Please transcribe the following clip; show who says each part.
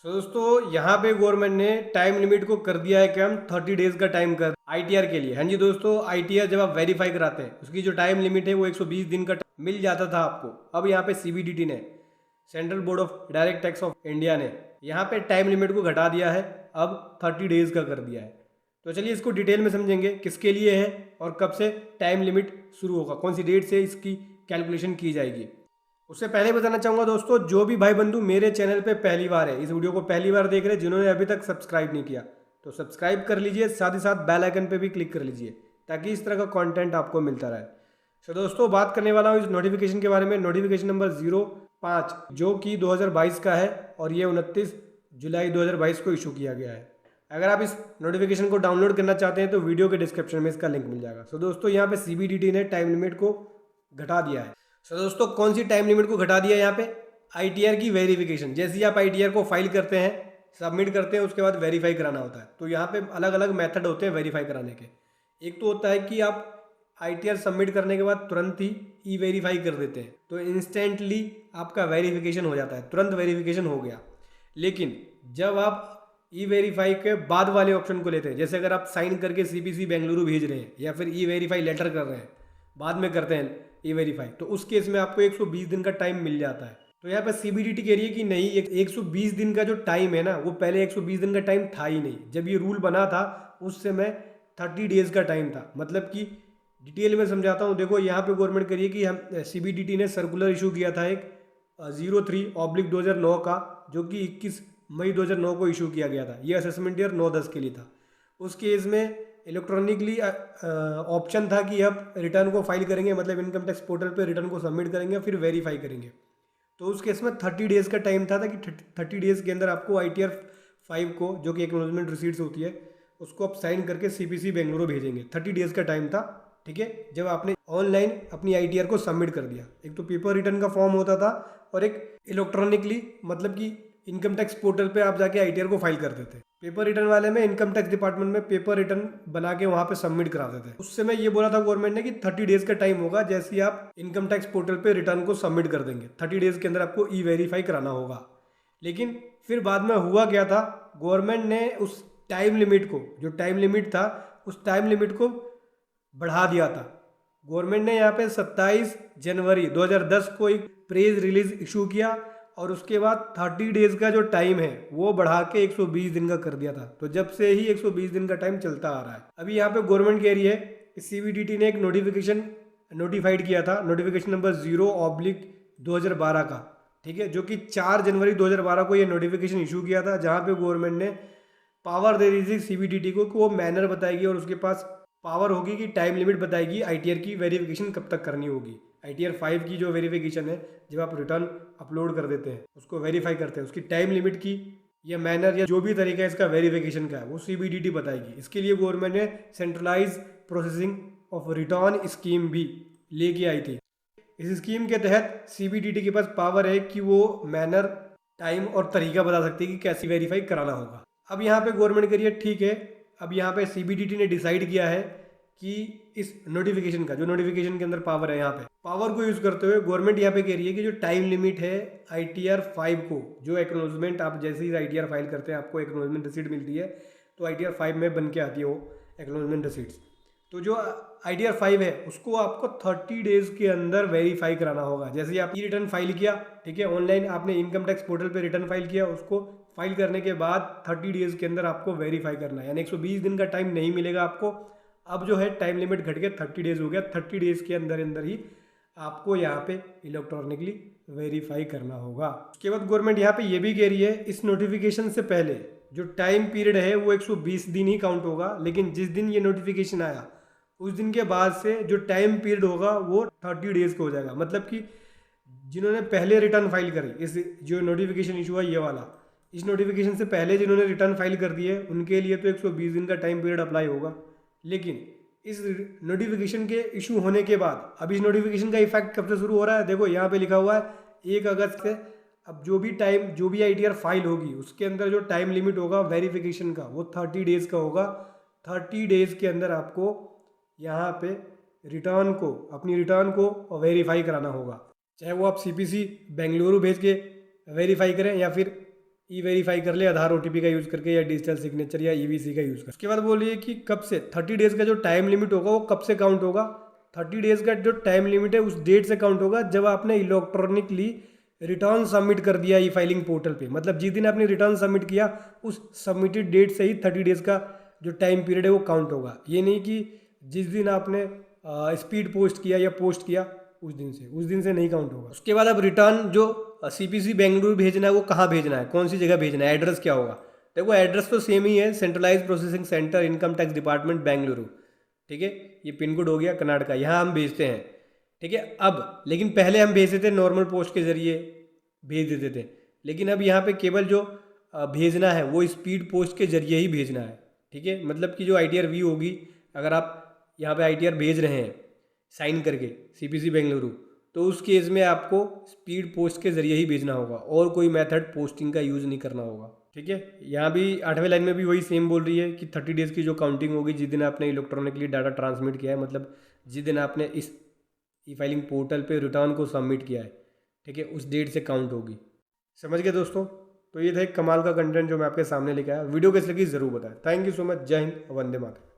Speaker 1: सो दोस्तों यहाँ पे गवर्नमेंट ने टाइम लिमिट को कर दिया है कम 30 डेज का टाइम कर आईटीआर के लिए। हाँ जी दोस्तों, आईटीआर जब आप वेरीफाई कराते हैं उसकी जो टाइम लिमिट है वो 120 दिन का मिल जाता था आपको। अब यहाँ पे सीबीडीटी ने, central board of direct tax of India ने यहाँ पे टाइम लिमिट को घटा दिया है, अब 30 डेज का कर दिया है। तो चलिए इसको डिटेल में समझेंगे किसके लिए है और कब से टाइम लिमिट शुरू होगा, कौन सी डेट से इसकी कैलकुलेशन की जाएगी। उससे पहले बताना चाहूँगा दोस्तों, जो भी भाई बंधु मेरे चैनल पे पहली बार है, इस वीडियो को पहली बार देख रहे हैं, जिन्होंने अभी तक सब्सक्राइब नहीं किया तो सब्सक्राइब कर लीजिए, साथ ही साथ बेल आइकन पे भी क्लिक कर लीजिए ताकि इस तरह का कंटेंट आपको मिलता रहे। तो दोस्तों बात करने वाला हूँ इस नोटिफिकेशन के बारे में, नोटिफिकेशन नंबर 05 जो कि 2022 का है और ये 29 जुलाई 2022 को इशू किया गया है। अगर आप इस नोटिफिकेशन को डाउनलोड करना चाहते हैं तो वीडियो के डिस्क्रिप्शन में इसका लिंक मिल जाएगा। सो दोस्तों यहाँ पे सीबीडीटी ने टाइम लिमिट को घटा दिया है। सो दोस्तों कौन सी टाइम लिमिट को घटा दिया यहाँ पे? आईटीआर की वेरिफिकेशन। जैसे ही आप आईटीआर को फाइल करते हैं, सबमिट करते हैं, उसके बाद वेरीफाई कराना होता है। तो यहाँ पे अलग अलग मेथड होते हैं वेरीफाई कराने के। एक तो होता है कि आप आईटीआर सबमिट करने के बाद तुरंत ही ई वेरीफाई कर देते हैं, तो इंस्टेंटली आपका वेरिफिकेशन हो जाता है, तुरंत वेरिफिकेशन हो गया। लेकिन जब आप ई वेरीफाई के बाद वाले ऑप्शन को लेते हैं, जैसे अगर आप साइन करके सीपीसी बेंगलुरु भेज रहे हैं या फिर ई वेरीफाई लेटर कर रहे हैं, बाद में करते हैं ई वेरीफाई, तो उस केस में आपको 120 दिन का टाइम मिल जाता है। तो यहाँ पर सीबीडीटी कह रही है कि नहीं, 120 दिन का जो टाइम है ना, वो पहले 120 दिन का टाइम था ही नहीं। जब ये रूल बना था उस समय 30 डेज का टाइम था। मतलब कि डिटेल में समझाता हूँ। देखो यहाँ पे गवर्नमेंट करिए कि हम सीबीडीटी ने सर्कुलर इशू किया था एक 03/2009 का, जो कि 21 मई 2009 को इशू किया गया था। ये असेसमेंट ईयर 9-10 के लिए था। उस केस में इलेक्ट्रॉनिकली ऑप्शन था कि आप रिटर्न को फाइल करेंगे, मतलब इनकम टैक्स पोर्टल पे रिटर्न को सबमिट करेंगे, फिर वेरीफाई करेंगे। तो उस केस में 30 डेज़ का टाइम था कि 30 डेज़ के अंदर आपको आईटीआर 5 को, जो कि एक्नॉलेजमेंट रिसीट्स होती है, उसको आप साइन करके सीपीसी बेंगलुरु भेजेंगे। 30 डेज़ का टाइम था, ठीक है, जब आपने ऑनलाइन अपनी आईटीआर को सबमिट कर दिया। एक तो पेपर रिटर्न का फॉर्म होता था और एक इलेक्ट्रॉनिकली, मतलब कि इनकम टैक्स पोर्टल पे आप जाके आईटीआर को फाइल करते थे। पेपर रिटर्न वाले में इनकम टैक्स डिपार्टमेंट में पेपर रिटर्न बना के वहाँ पे सबमिट कराते थे। उस समय ये बोला था गवर्नमेंट ने कि 30 डेज का टाइम होगा, जैसे ही आप इनकम टैक्स पोर्टल पे रिटर्न को सबमिट कर देंगे 30 डेज के अंदर आपको ई वेरीफाई कराना होगा। लेकिन फिर बाद में हुआ क्या था, गवर्नमेंट ने उस टाइम लिमिट को, जो टाइम लिमिट था, उस टाइम लिमिट को बढ़ा दिया था। गवर्नमेंट ने यहाँ पे 27 जनवरी 2010 को एक प्रेस रिलीज इशू किया और उसके बाद 30 डेज का जो टाइम है वो बढ़ा के 120 दिन का कर दिया था। तो जब से ही 120 दिन का टाइम चलता आ रहा है। अभी यहाँ पे गवर्नमेंट कह रही है कि सीबीडीटी ने एक नोटिफिकेशन नोटिफाइड किया था, नोटिफिकेशन नंबर 0/2012 का, ठीक है, जो कि 4 जनवरी 2012 को ये नोटिफिकेशन इशू किया था, जहाँ पे गवर्नमेंट ने पावर दे दी थी सीबीडीटी को कि वो मैनर बताएगी और उसके पास पावर होगी कि टाइम लिमिट बताएगी आईटीआर की वेरिफिकेशन कब तक करनी होगी। आईटीआर 5 की जो वेरिफिकेशन है, जब आप रिटर्न अपलोड कर देते हैं, उसको वेरीफाई करते हैं, उसकी टाइम लिमिट की या मैनर या जो भी तरीका है इसका वेरिफिकेशन का है, वो सीबीडीटी बताएगी। इसके लिए गवर्नमेंट ने centralise processing of return scheme भी लेके आई थी। इस स्कीम के तहत सीबीडीटी के पास पावर है कि वो मैनर, टाइम और तरीका बता सकती है कि कैसे वेरीफाई कराना होगा। अब यहाँ पे गवर्नमेंट करिए ठीक है, अब यहाँ पे सीबीडीटी ने डिसाइड किया है कि इस नोटिफिकेशन का, जो नोटिफिकेशन के अंदर पावर है, यहाँ पे पावर को यूज़ करते हुए गवर्नमेंट यहाँ पे कह रही है कि जो टाइम लिमिट है आईटीआर 5 को, जो एक्नॉलेजमेंट आप जैसे ही आईटीआर फाइल करते हैं आपको एक्नॉलेजमेंट रिसीट मिलती है, तो आईटीआर 5 में बन के आती है वो एक्नॉलेजमेंट रिसीट्स। तो जो आईटीआर 5 है उसको आपको 30 डेज के अंदर वेरीफाई कराना होगा। जैसे ही आप ई रिटर्न फाइल किया, ठीक है, ऑनलाइन आपने इनकम टैक्स पोर्टल पे रिटर्न फाइल किया, उसको फाइल करने के बाद 30 डेज के अंदर आपको वेरीफाई करना है, यानी 120 दिन का टाइम नहीं मिलेगा आपको। अब जो है टाइम लिमिट घट के 30 डेज हो गया। 30 डेज के अंदर अंदर ही आपको यहाँ पे इलेक्ट्रॉनिकली वेरीफाई करना होगा। उसके बाद गवर्नमेंट यहाँ पे ये भी कह रही है, इस नोटिफिकेशन से पहले जो टाइम पीरियड है वो 120 दिन ही काउंट होगा, लेकिन जिस दिन ये नोटिफिकेशन आया उस दिन के बाद से जो टाइम पीरियड होगा वो 30 डेज का हो जाएगा। मतलब कि जिन्होंने पहले रिटर्न फाइल करी, इस जो नोटिफिकेशन इशू हुआ ये वाला, इस नोटिफिकेशन से पहले जिन्होंने रिटर्न फाइल कर दिए उनके लिए तो 120 दिन का टाइम पीरियड अप्लाई होगा। लेकिन इस नोटिफिकेशन के इशू होने के बाद, अब इस नोटिफिकेशन का इफेक्ट कब से शुरू हो रहा है, देखो यहाँ पे लिखा हुआ है 1 अगस्त से। अब जो भी आईटीआर फाइल होगी उसके अंदर जो टाइम लिमिट होगा वेरिफिकेशन का वो 30 डेज का होगा। 30 डेज के अंदर आपको यहाँ पे अपनी रिटर्न को वेरीफाई कराना होगा, चाहे वो आप सीपीसी बेंगलुरु भेज के वेरीफाई करें या फिर ई वेरीफाई कर ले आधार OTP का यूज़ करके या डिजिटल सिग्नेचर या EVC का यूज़ कर। उसके बाद बोलिए कि कब से 30 डेज़ का जो टाइम लिमिट होगा वो कब से काउंट होगा। 30 डेज़ का जो टाइम लिमिट है उस डेट से काउंट होगा जब आपने इलेक्ट्रॉनिकली रिटर्न सबमिट कर दिया ई फाइलिंग पोर्टल पे। मतलब जिस दिन आपने रिटर्न सबमिट किया उस सबमिटेड डेट से ही 30 डेज़ का जो टाइम पीरियड है वो काउंट होगा। ये नहीं कि जिस दिन आपने स्पीड पोस्ट किया या पोस्ट किया उस दिन से नहीं काउंट होगा। उसके बाद अब रिटर्न जो CPC बेंगलुरु भेजना है वो कहाँ भेजना है, कौन सी जगह भेजना है, एड्रेस क्या होगा। देखो एड्रेस तो सेम ही है, centralise processing centre income tax department Bengaluru, ठीक है। ये पिन कोड हो गया कर्नाटका, यहाँ हम भेजते हैं, ठीक है। अब लेकिन पहले हम भेजते थे नॉर्मल पोस्ट के जरिए भेज देते थे, लेकिन अब यहाँ पे केवल जो भेजना है वो स्पीड पोस्ट के जरिए ही भेजना है, ठीक है। मतलब कि जो ITR V होगी, अगर आप यहाँ पे ITR भेज रहे हैं साइन करके CPC बेंगलुरु, तो उस केस में आपको स्पीड पोस्ट के जरिए ही भेजना होगा और कोई मेथड पोस्टिंग का यूज़ नहीं करना होगा, ठीक है। यहाँ भी 8वें लाइन में भी वही सेम बोल रही है कि 30 डेज़ की जो काउंटिंग होगी जिस दिन आपने इलेक्ट्रॉनिकली डाटा ट्रांसमिट किया है, मतलब जिस दिन आपने इस ई फाइलिंग पोर्टल पे रिटर्न को सबमिट किया है, ठीक है, उस डेट से काउंट होगी। समझ गए दोस्तों। तो ये था एक कमाल का कंटेंट जो मैं आपके सामने लेके आया। वीडियो कैसी लगी ज़रूर बताएं। Thank you so much. जय हिंद, वंदे मातरम।